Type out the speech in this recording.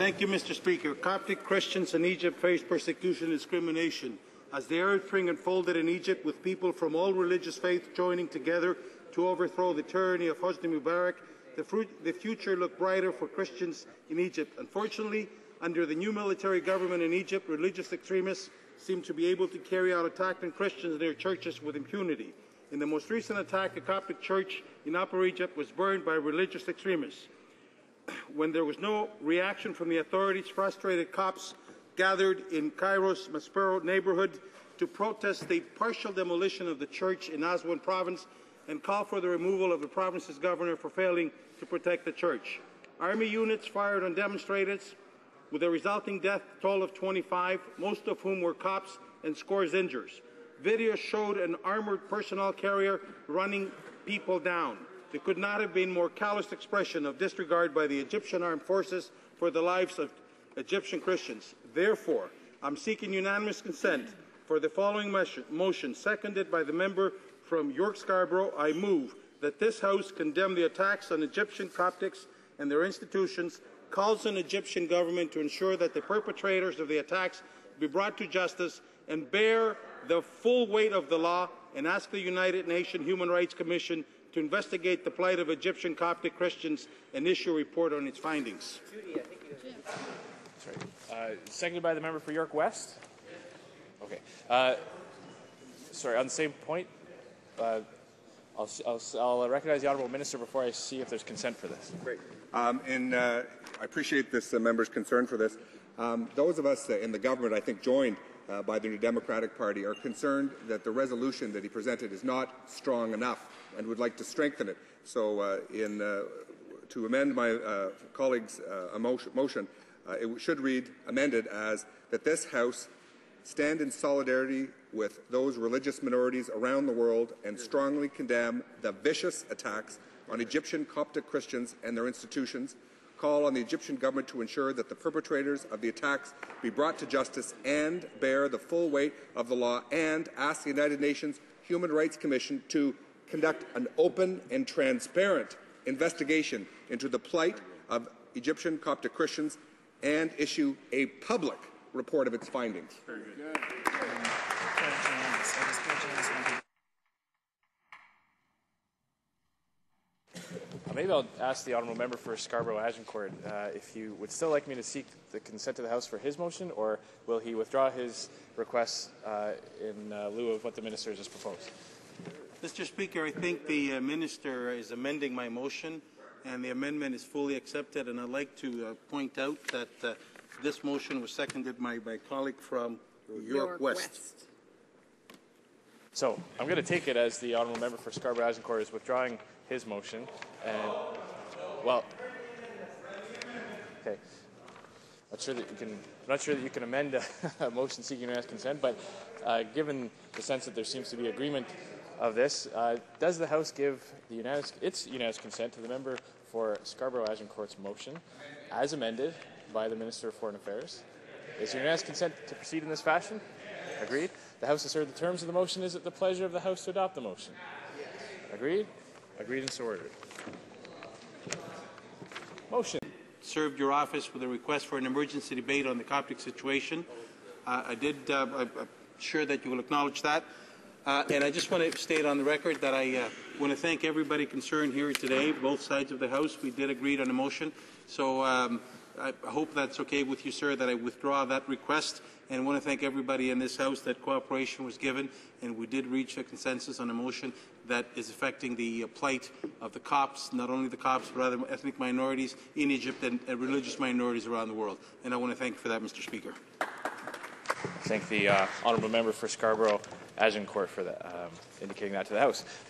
Thank you, Mr. Speaker. Coptic Christians in Egypt face persecution and discrimination as the Arab Spring unfolded in Egypt, with people from all religious faiths joining together to overthrow the tyranny of Hosni Mubarak. The future looked brighter for Christians in Egypt. Unfortunately, under the new military government in Egypt, religious extremists seem to be able to carry out attacks on Christians in their churches with impunity. In the most recent attack, a Coptic church in Upper Egypt was burned by religious extremists. When there was no reaction from the authorities, frustrated Copts gathered in Cairo's Maspero neighborhood to protest the partial demolition of the church in Aswan province and call for the removal of the province's governor for failing to protect the church. Army units fired on demonstrators, with a resulting death toll of 25, most of whom were Copts, and scores injured. Videos showed an armored personnel carrier running people down. There could not have been more callous expression of disregard by the Egyptian armed forces for the lives of Egyptian Christians. Therefore, I'm seeking unanimous consent for the following motion, seconded by the member from York Scarborough. I move that this House condemn the attacks on Egyptian Coptics and their institutions, calls on the Egyptian government to ensure that the perpetrators of the attacks be brought to justice and bear the full weight of the law, and ask the United Nations Human Rights Commission to investigate the plight of Egyptian Coptic Christians and issue a report on its findings. Seconded by the member for York West. Okay. Sorry, on the same point, I'll recognize the Honourable Minister before I see if there's consent for this. Great. I appreciate this member's concern for this. Those of us in the government, I think, joined by the New Democratic Party, are concerned that the resolution that he presented is not strong enough and would like to strengthen it. So to amend my colleague's motion, it should read, amended as, that this House stand in solidarity with those religious minorities around the world and strongly condemn the vicious attacks on Egyptian Coptic Christians and their institutions, call on the Egyptian government to ensure that the perpetrators of the attacks be brought to justice and bear the full weight of the law, and ask the United Nations Human Rights Commission to conduct an open and transparent investigation into the plight of Egyptian Coptic Christians and issue a public report of its findings. Very good. Maybe I'll ask the Honourable Member for Scarborough-Agincourt if you would still like me to seek the consent of the House for his motion, or will he withdraw his request in lieu of what the Minister has just proposed? Mr. Speaker, I think the Minister is amending my motion, and the amendment is fully accepted. And I'd like to point out that this motion was seconded by my colleague from York West. So I'm going to take it as the Honourable Member for Scarborough-Agincourt is withdrawing his motion, and well, okay. Not sure that you can amend a motion seeking unanimous consent, but given the sense that there seems to be agreement of this, does the House give its unanimous consent to the member for Scarborough-Agincourt's motion, as amended by the Minister of Foreign Affairs? Is unanimous consent to proceed in this fashion? Agreed. The House has heard the terms of the motion. Is it the pleasure of the House to adopt the motion? Agreed. Agreed and so ordered. Motion. Served your office with a request for an emergency debate on the Coptic situation. I'm sure that you will acknowledge that. And I just want to state on the record that I want to thank everybody concerned here today, both sides of the House. We did agree on a motion. So I hope that's okay with you, sir, that I withdraw that request. And I want to thank everybody in this House that cooperation was given, and we did reach a consensus on a motion that is affecting the plight of the Copts, not only the Copts, but other ethnic minorities in Egypt and religious minorities around the world. And I want to thank you for that, Mr. Speaker. Thank the Honourable Member for Scarborough-Agincourt for that, indicating that to the House.